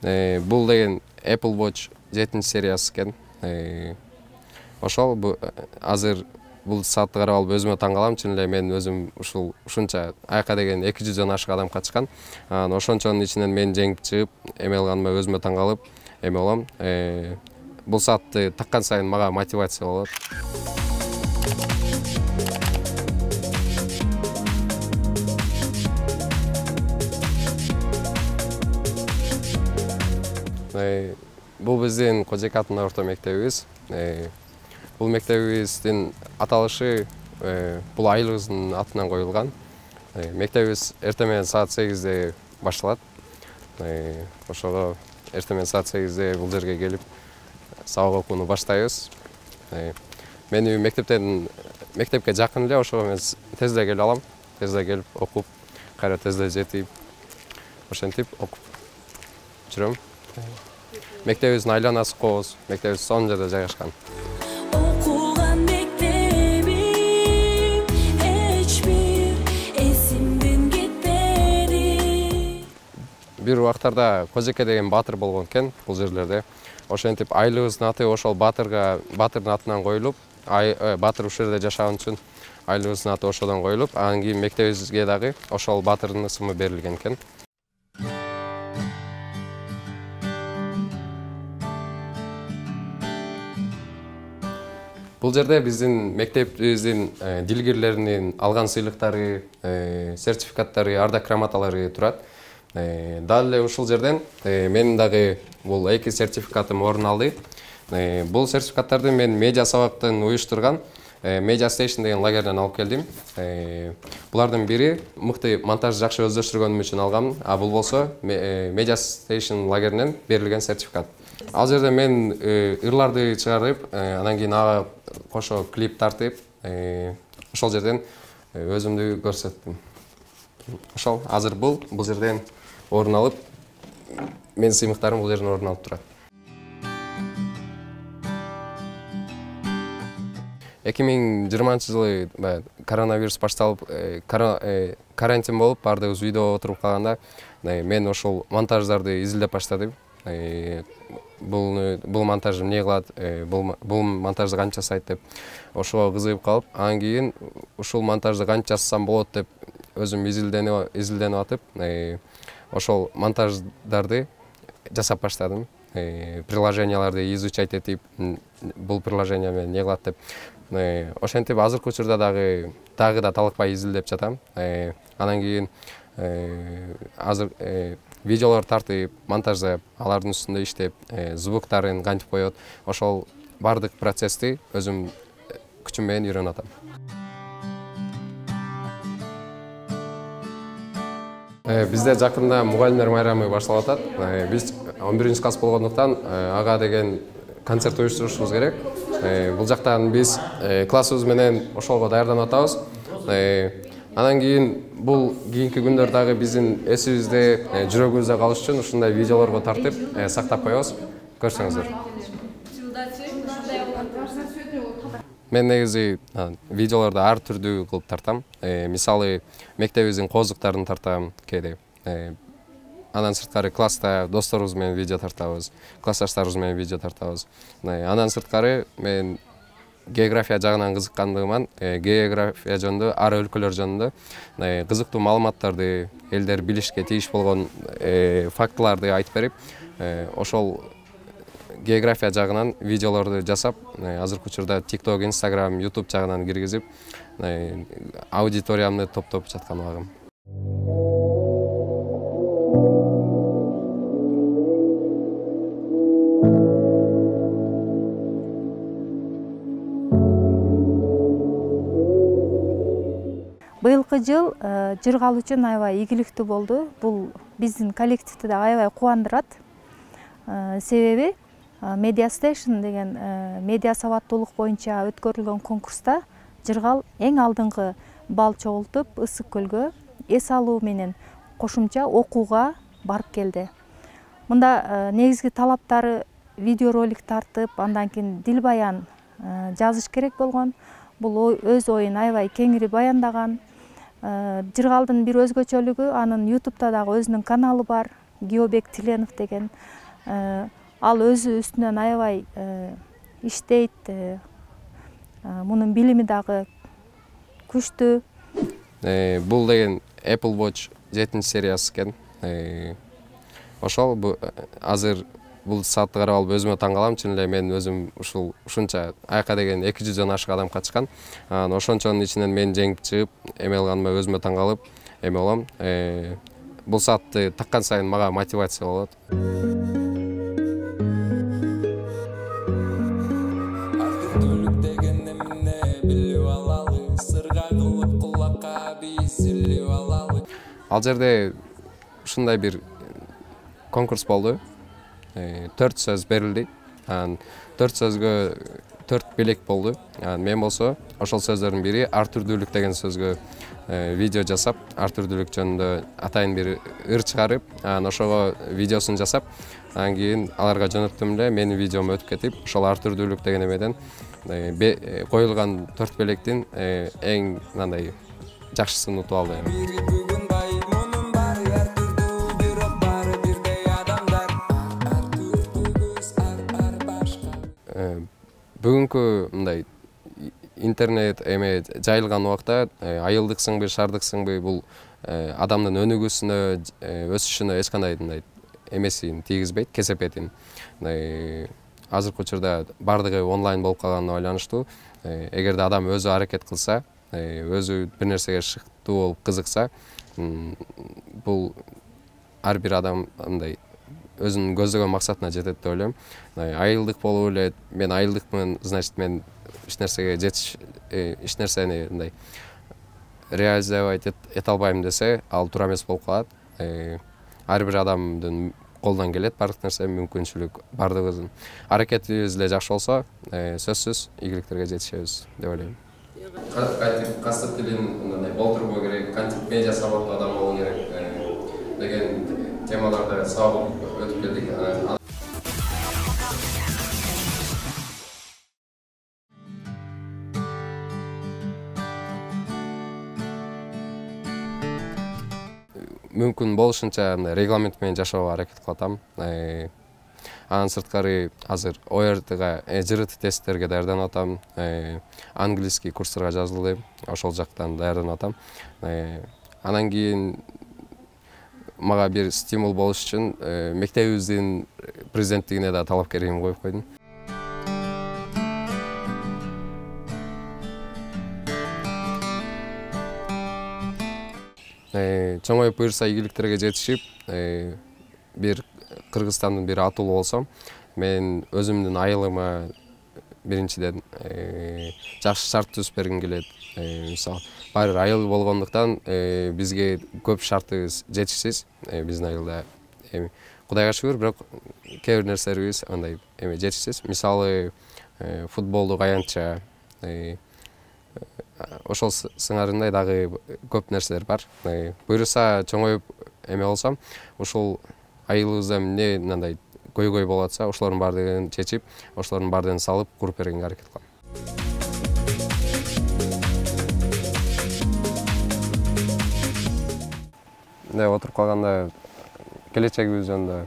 Бул деген Apple Watch 7 сериясы экен. Ошол азыр бул саатты карап алып өзүмө таң калам. Чын эле мен өзүм ушунча аяка деген 200дөн ашык адам катышкан. Анан ошончонун ичинен мен жеңип чыгып, эме алганыма өзүмө таң калып, эме болом. Бул саатты таккан сайын мага мотивация болот. Бул биздин Кожойке атындагы орто мектебибиз. Бул мектебибиздин аталышы бул айылыбыздын атынан коюлган. Мектебибиз эртең менен саат 8-де башталат. Ошого эртең менен саат 8-де бул жерге келип сабак окууну баштайбыз. Мен үйүм мектепке жакын эле, ошого мен тез эле келе алам. Тез эле келип окуп, кайра тез эле жетип, ошентип окуп жүрөм. Мектебибиздин айланасы кооз, мектебибиз сонун жерде жайгашкан. Бир убактарда Кожойке деген баатыр болгон экен бул жерлерде. Ошентип айылыбыздын аты ошол баатырдын атынан коюлуп, баатыр ушул жерде жашаган үчүн айылыбыздын аты ошодон коюлуп, анан кийин мектебибизге дагы ошол баатырдын ысымы берилген экен. Бул жерде биздин мектебибиздин дилгирлеринин алган сыйлыктары, сертификаттары, ардак грамоталары турат. Дал эле ушул жерден менин дагы бул 2 сертификатым орун алды. Бул сертификаттарды мен медиа сабактын уюштурган Media Station деген лагерден алып келдим. Булардын бири мыкты монтаж жакшы өздөштүргөнүм үчүн алгам, а бул болсо Media Station лагеринен берилген сертификат. Ал жерде мен ырларды чыгарып, анан кийин ага кошо клип тартып, ошол жерден өзүмдү көрсөттүм. Ошол азыр бул жерден орун алып, менин сыймыктарым бул жерден орун алып турат. 2020-жылы коронавирус башталып, карантин болуп, баардыгыбыз үйдө отуруп калганда, мен ошол монтаждарды изилдеп баштадым. Бул монтаж эмне кылат, бул монтажды канча жасайт деп ошого кызыгып калып, анан кийин ушул монтажды канча жасасам болот деп өзүм изилденип атып, ошол монтаждарды жасап баштадым. Приложенияларды изучать этип, бул приложение менен эмне кылат деп. Ошентип азыркы учурда дагы да талыкпай изилдеп жатам. Анан кийин азыр видеолор тартып, монтаждап, алардын үстүндө иштеп, звуктарын кантип коет, ошол бардык процессти өзүм күчүм менен үйрөнүп атам. Бизде жакында мугалимдер майрамы башталып атат. Биз 11-класс болгондуктан ага деген концерт уюштурушубуз керек. Бул жактан биз классыбыз менен ошолго даярданып атабыз. Анан кийин бул кийинки күндөрдөгү биздин эсибизде, жүрөгүбүздө калыш үчүн ушундай видеолорго тартып, сактап коебуз. Көрсөңүздөр. Мен негизи видеолорду ар түрдүү кылып тартам. Мисалы, мектебибиздин коздуктарын тартам кээде. Андан сырткары класста досторубуз менен видео тартабыз, классташтарыбыз менен видео тартабыз. Андан сырткары мен география жагынан кызыккандыгыман, география жөнүндө, ар өлкөлөр жөнүндө кызыктуу маалыматтарды, элдер билишке тийиш болгон фактыларды айтып берип, ошол география жагынан видеолорду жасап, азыркы учурда TikTok, Instagram, YouTube жагынан киргизип, аудиториямды топтоп жаткан убагым. Быйылкы жыл жыргал үчүн аябай ийгиликтүү болду. Бул биздин коллективди да аябай кубандырат. Себеби Media Station деген медиа сабаттуулук боюнча өткөрүлгөн конкурста жыргал эң алдыңкы балл чогултуп, Ысык көлгө эс алуу менен кошумча окууга барып келди. Мында негизги талаптары видеоролик тартып, андан кийин дил баян жазыш керек болгон. Бул өз оюн аябай кеңири баяндаган. Жыргалдын бир өзгөчөлүгү, анын YouTube'да дагы өзүнүн каналы бар. Геобек Тиленов деген. Ал өзү үстүнөн аябай иштейт. Мунун билими дагы күчтүү. Бул деген Apple Watch 7 сериясы экен. Ошол азыр бул саатты карап алып өзүмө таң калам. Чын эле мен өзүм ушунча аяка деген 200дөн ашык адам катышкан. Ошончонун ичинен мен жеңип чыгып, эме алганыма өзүмө таң калып, эме болом. Бул саатты таккан сайын мага мотивация болот. Ал жерде ушундай бир конкурс болду. 4 сөз берилди. 4 сөзгө 4 белек болду. Мен болсо ошол сөздөрдүн бири ар түрдүүлүк деген сөзгө видео жасап, ар түрдүүлүк жөнүндө атайын бир ыр чыгарып, ошого видеосун жасап, анан кийин аларга жөнөттүм эле. Менин видеом өтүп кетип, ошол ар түрдүүлүк деген эмеден коюлган 4 белектин эң мындай жакшысын утуп алды. Бүгүнкү мындай интернет эме жайылган убакта айылдыксыңбы, шаардыксыңбы, бул адамдын өнүгүүсүнө, өсүшүнө эч кандай мындай эмесин тийгизбейт, кесепетин. Азыркы учурда бардыгы онлайн болуп калганына байланыштуу. Эгерде адам өзү аракет кылса, өзү бир нерсеге шыктуу болуп кызыкса, бул ар бир адам мындай өзүнүн көздөгөн максатына жетет деп ойлойм. Айылдык болуп эле, мен айылдыкмын, значит мен эч нерсени мындай реализовать эте албайм десе, ал туура эмес болуп калат. Ар бир адамдын колдон келет бардык нерсе, мүмкүнчүлүк бардыгыбыздын. Аракетибиз эле жакшы болсо, сөзсүз ийгиликтерге жетишебиз деп ойлойм. Кантип касып тилин мындай болтурбоо керек, кантип медиа сабаттуу адам болуу керек деген темаларда сабак өтүп келдик. Мүмкүн болушунча регламент менен жашоого аракет кылып атам. Андан сырткары азыр ОРТга, ЖРТ тесттерге даярданып атам. Английский курстарга жазылдым, ошол жактан даярданып атам. Анан кийин мага бир стимул болуш үчүн мектебибиздин президенттигине да талапкерлигимди коюп койдум. Чоңоюп буюрса ийгиликтерге жетишип, бир Кыргызстандын бир атуулу болсом, мен өзүмдүн айылыма биринчиден жакшы шарт түзүп бергим келет. Мисалы, баары бир айыл болгондуктан бизге көп шартыбыз жетишсиз. Биздин айылда Кудайга шүгүр, бирок кээ бир нерселерибиз андай жетишсиз. Мисалы, футболдук аянтча, ошол сыңарындай дагы көп нерселер бар. Буюрса чоңоюп эме болсом, ушул айылыбызда эмне мындай көйгөй болуп атса, ошолордун баардыгын чечип, ошолордун баардыгын салып, куруп бергенге аракет кылам. Отуруп калганда келечегибиз жөнүндө,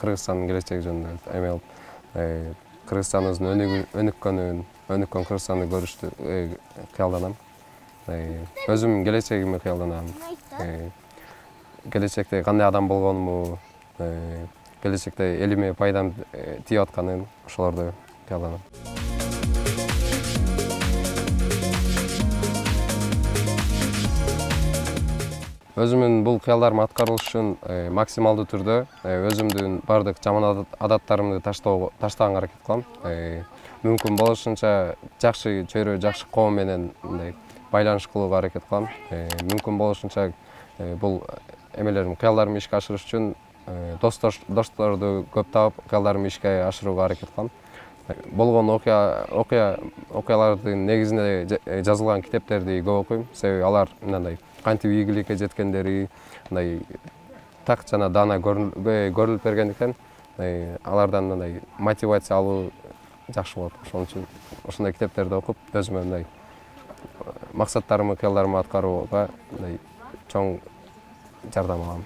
Кыргызстандын келечеги жөнүндө эме болуп, Кыргызстаныбыздын өнүккөн Кыргызстанды көрүштү кыялданам. Өзүм келечегимди кыялданам. Келечекте кандай адам болгонумду, келечекте элиме пайдам тийип атканын, ошолорду кыялданам. Өзүмдүн бул кыялдарым аткарылыш үчүн максималдуу түрдө өзүмдүн бардык жаман адаттарымды таштаганга аракет кылам. Мүмкүн болушунча жакшы чөйрө, жакшы коом менен байланыш кылууга аракет кылам. Мүмкүн болушунча бул эмелерим, кыялдарымды ишке ашырыш үчүн досторду көп таап, кыялдарымды ишке ашырууга аракет кылам. Болгон окуялардын негизинде жазылган китептерди көп окуйм. Себеби алар мындай кантип ийгиликке жеткендери так жана даана көрүлүп бергендиктен, алардан мындай мотивация алуу жакшы болот. Ошон үчүн ошондой китептерди окуп, өзүмө мындай максаттарымды, кыялдарымды аткарууга чоң жардам алам.